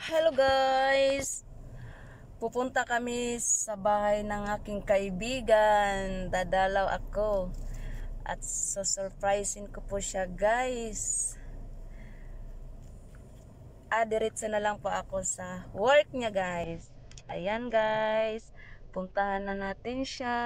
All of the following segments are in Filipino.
Hello guys! Pupunta kami sa bahay ng aking kaibigan. Dadalaw ako. At susurprisein ko po siya guys. Diretso na lang po ako sa work niya guys. Ayan guys. Puntahan na natin siya.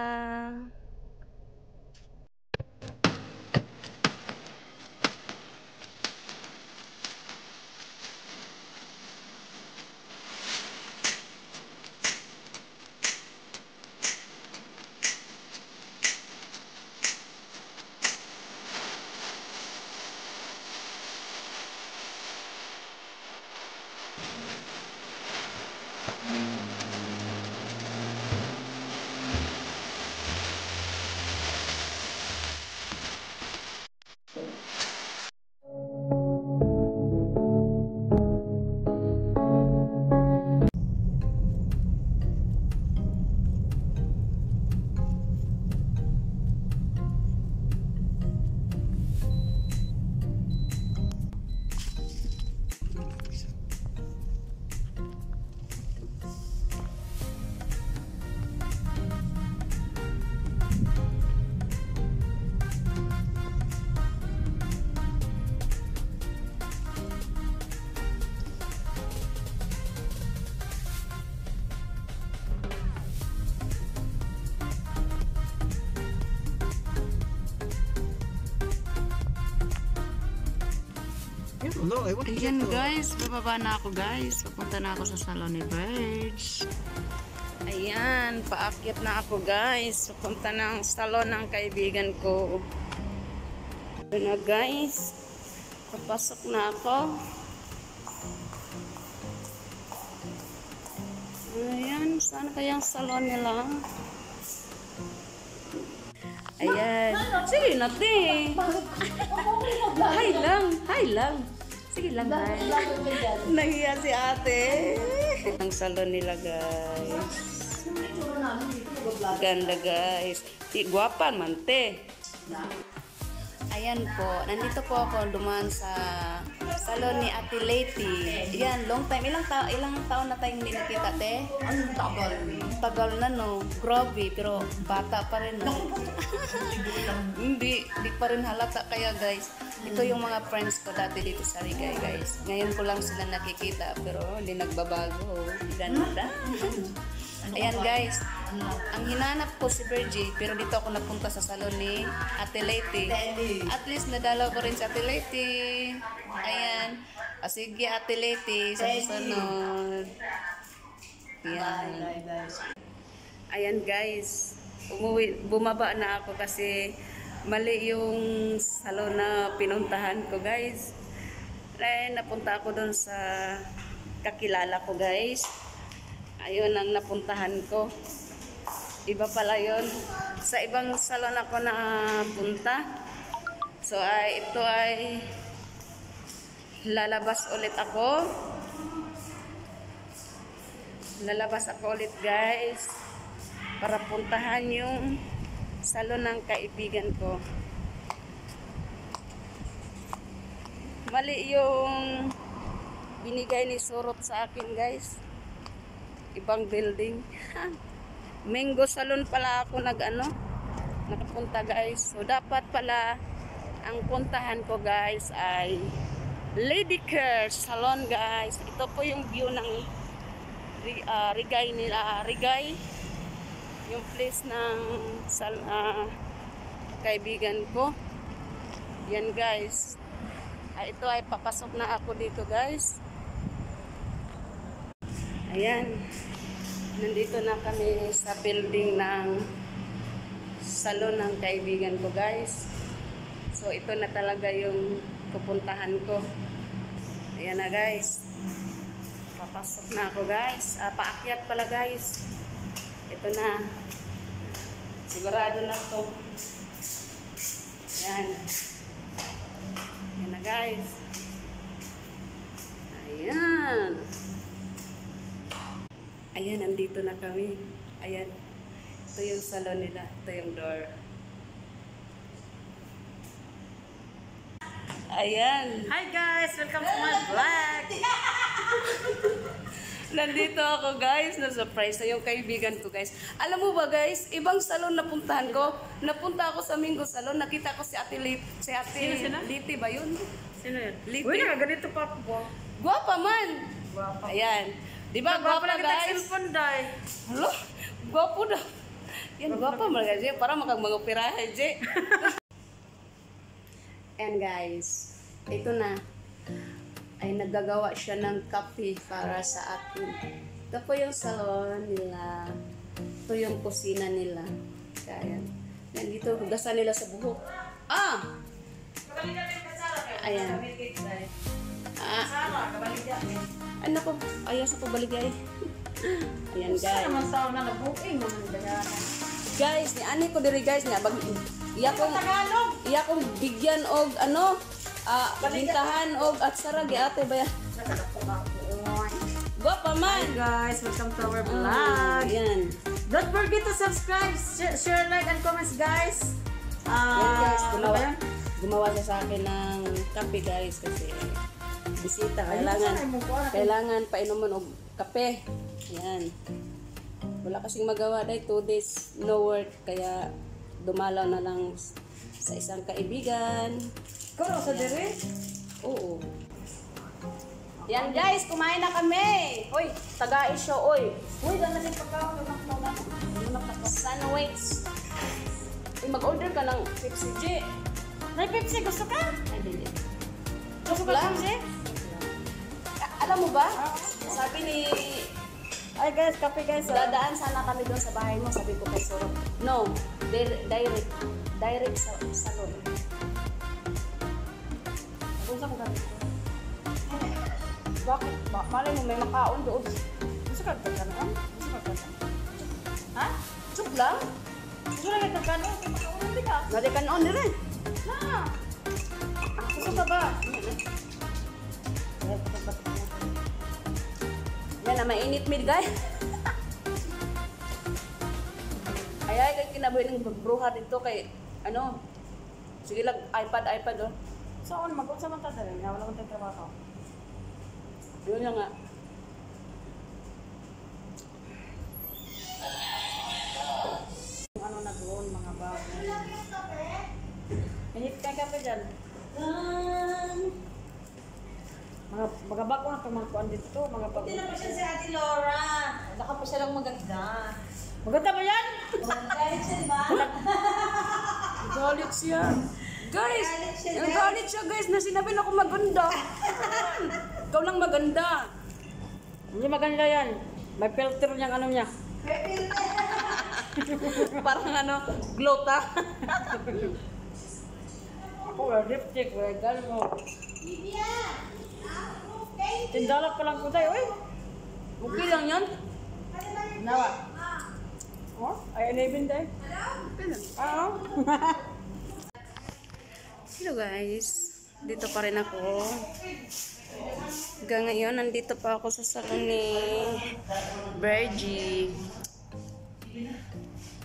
Ayan guys, bababa na ako guys. Papunta na ako sa salon ni Verge. Ayan, paakyat na ako guys. Papunta ng salon ng kaibigan ko. Ayan na guys. Papasok na ako. Ayan, saan kaya ang salon nila? Ayan. Sige na, te. Hi lang, hi lang. Sige lang, hi. Nahiya si ate. Ang salon nila, guys. Ganda, guys. Guwapan man, te. Ayan po. Nandito po ako dumaan sa salon ni Ate Leti. Ayan, long time. Ilang taon na tayong hindi nakita, te? Ang tagal. Tagal na, no? Grabe, pero bata pa rin, no? Hindi pa rin halata. Kaya, guys, ito yung mga friends ko dati dito sa Rigay, guys. Ngayon ko lang sila nakikita, pero hindi nagbabago. Ganda. Ayan, guys. Ang hinanap ko si Virgie, pero dito ako napunta sa salon ni Ate Leti. At least nadalaw ko rin si Ate Leti. Ayan. Sige, Ate Leti, sa susunod. Ayan. Ayan, guys. Bumaba na ako kasi mali yung salon na pinuntahan ko, guys. Dahil napunta ako doon sa kakilala ko, guys. Ayun ang napuntahan ko. Iba pala yun. Sa ibang salon ako napunta. So ito ay lalabas ulit ako. Lalabas ako ulit guys. Para puntahan yung salon ng kaibigan ko. Mali yung binigay ni Surot sa akin guys. Ibang building. Mango Salon pala ako nakapunta guys. So dapat pala ang puntahan ko guys ay Lady Care Salon guys. Ito po yung view ng Rigay nila. Rigay. Yung place ng kaibigan ko. Yan guys. Ito ay papasok na ako dito guys. Ayan. Nandito na kami sa building ng salon ng kaibigan ko guys. So ito na talaga yung pupuntahan ko. Ayan na guys. Papasok na ako guys. Paakyat pala guys. Ito na. Sigurado na to. Ayan. Ayan na guys. Ayan. Ayan, nandito na kami. Ayan. Ito yung salon nila. Ito yung door. Ayan. Hi guys! Welcome to my vlog! Nandito ako guys, na-surprise na yung kaibigan ko guys. Alam mo ba guys, ibang salon napuntahan ko. Napunta ako sa Mingo Salon, nakita ko si Ate Liti ba yun? Sino yun? Liti. Uy, ganito pa po. Gwapa man. Gwapa. Ayan. Di ba gwapa guys? Cellphone dai. Hello? Gwapo daw. Yan, gwapa man guys. Para makagmagopirahe, Je. And guys, ito na. Ay naggagawa siya ng kape para sa atin. Ito po yung salon nila. Ito yung kusina nila. Kaya, yan dito, hugasan nila sa buhok. Ah! Ayan. Ano po? Ayaw sa pabaligay. Ayan guys. Guys, ni ani ko diri guys nga iya kong bigyan og ano bintahan og aksara gi ate ba. Go pa man. Hi guys, welcome to our vlog. Yan. Don't forget to subscribe, share, like, and comments guys. Yan guys, gumawa siya sa akin ng kape guys kasi bisita kailangan painuman og kape. Yan. Wala kasing magawa dahil 2 days no work kaya dumalaw na lang sa isang kaibigan. Ikaw sa dire? Oo. Yan guys, kumain na kami. Uy, taga-isyo, uy. Uy, dala na yung pagkaon. Sandwich. Uy, mag-order ka ng Pepsi, G. May Pepsi, gusto ka? Ay, hindi. Gusto ka Pepsi? Alam mo ba? Sabi ni... Ay guys, kape guys. Dadaan sana kami doon sa bahay mo. Sabi ko kay Soro. No, direct. Direct sa salon. Gusto ko kami. Bakit? Malay mo may makaon doon. Gusto ka kanon? Gusto ka kanon? Ha? Chuk lang. Gusto ka kanon? Hindi ka. Nalikan on dire. Na. Gusto ka ba? Yan na mainit mid guys. Ay kay kinabuhi ng bruha dito kay ano. Sige lang iPad oh. Saan mag-unsa man ta dere? Wala man tayong trabaho. Yun lang nga. Ano na doon mga bagay. Init ka kape dyan. Mga bago na pamangkuan dito. Mga bago. Hindi na pa siya si Ate Laura. Baka pa siya lang maganda. Maganda ba yan? Galit siya, di ba? Galit siya. Guys, ang galit siya guys na sinabi na ako maganda. Ikaw lang maganda. Hindi maganda yan. May filter niyang ano niya. Parang ano, glota. Ako wala lipstick. Wala gano'n mo. Tindalak pa lang ko tayo. Okay lang yan. Nawa. Oh, ay inibin tayo. Okay lang. Oo. Hello guys, dito pa rin ako. Hanggang ngayon, nandito pa ako sa salon ni Virgie.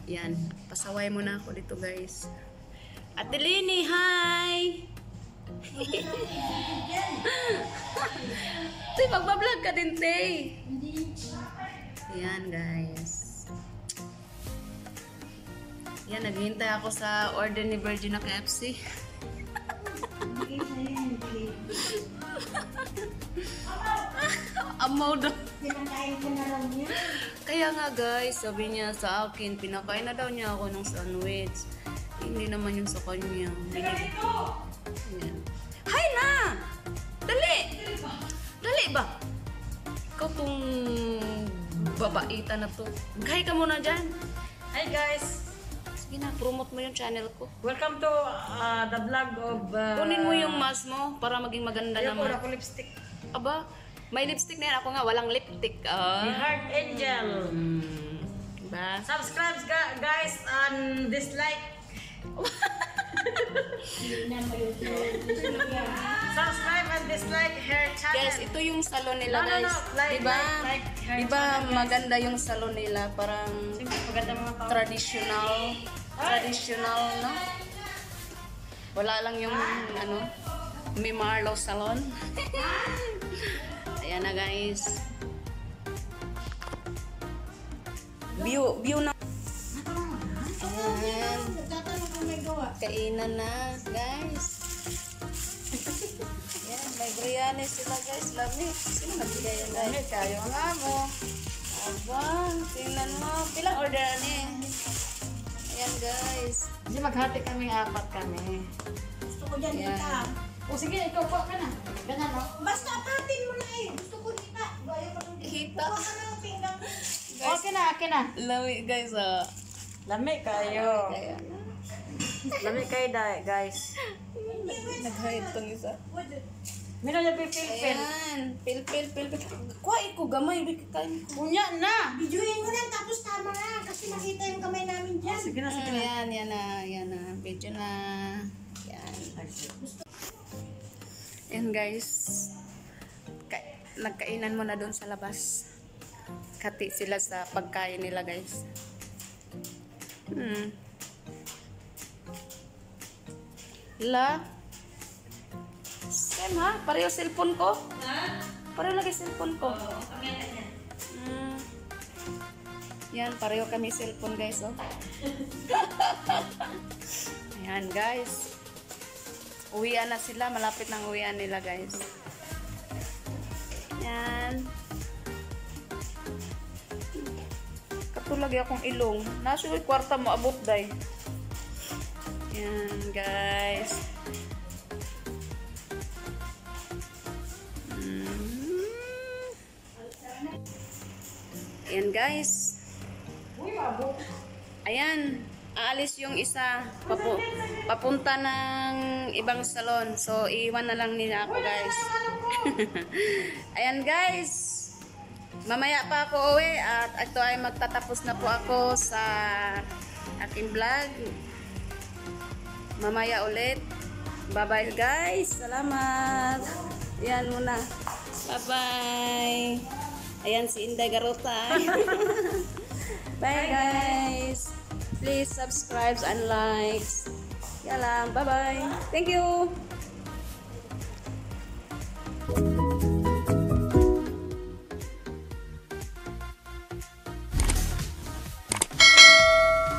Yan, pasaway muna ako dito guys. Ate Lini, hi! Tay, magbablog ka din, Tay. Yan guys. Yan, naghihintay ako sa order ni Virgie na KFC. Amaw daw. Pinakain ko na lang niya. Kaya nga guys, sabi niya sa akin, pinakain na daw niya ako ng sandwich. Hindi naman yung sa kanya. Ayan. Hi na! Dali! Dali ba? Ikaw tong babaita na to. Hi ka muna dyan. Hi guys. Sige na, promote mo yung channel ko. Welcome to the vlog of... Kunin mo yung mask mo para maging maganda Ayoko, naman. wala ko lipstick. Aba, may lipstick na yan. Ako nga, walang lipstick. The Heart Angel. Diba? Subscribe guys and dislike. Subscribe and dislike her channel. Guys, ito yung salon nila No. guys. Like, diba? like her Diba channel, guys. maganda yung salon nila? Parang Siyempre, maganda mga tao. traditional. Traditional, no? Wala lang yung ano, May Marlo salon. Ayan na guys. View na. Ayan. Tatanong kung may gawa. Kainan na, guys. Yan, may biryani sila, guys. Lami. Sino nagbigay yan, guys? Kayo nga mo. Abang, tingnan mo. Pilang order ni? Ayan, guys. Hindi maghati kami, 4 kami. Gusto ko dyan Yan. kita. O sige, ikaw po ka na. Ganyan, no? Basta apatin mo na eh. Gusto ko kita. Gaya pa nung Kita. Kuha ka ng pinggang. Okay na, okay na. Lami, guys, ah. Lami kayo. Kaya, Lami kayo, guys. nag-hide tong isa. Meron na pipilpil. Ayan, pil. Kuha ko, gamay. Kain ko. Unya na. Videoin mo lang tapos tama na. Kasi makita yung kamay namin dyan. Sige na, sige na. Yan na. Video na. Yan. Yan, guys. Nagkainan mo na doon sa labas. Kati sila sa pagkain nila, guys. La. Same ha? Pareho cellphone ko? Ha? Pareho lagi cellphone ko. Yan, pareho kami cellphone, guys, oh. Ayan, guys. Uwian na sila. Malapit ng uwian nila, guys. Yan. Katulagi akong ilong. Nasa yung kwarta mo, abot, day. Yan, guys. Yan, guys. Ayan. Aalis yung isa. Papunta ng ibang salon. So, iwan na lang nila ako, guys. Ayan, guys. Mamaya pa ako uwi at ito ay magtatapos na po ako sa aking vlog. Mamaya ulit. Bye-bye, guys. Salamat. Ayan muna. Bye-bye. Ayan si Inday Garota. Bye, guys. Please subscribe and likes. Yan lang. Bye-bye. Thank you.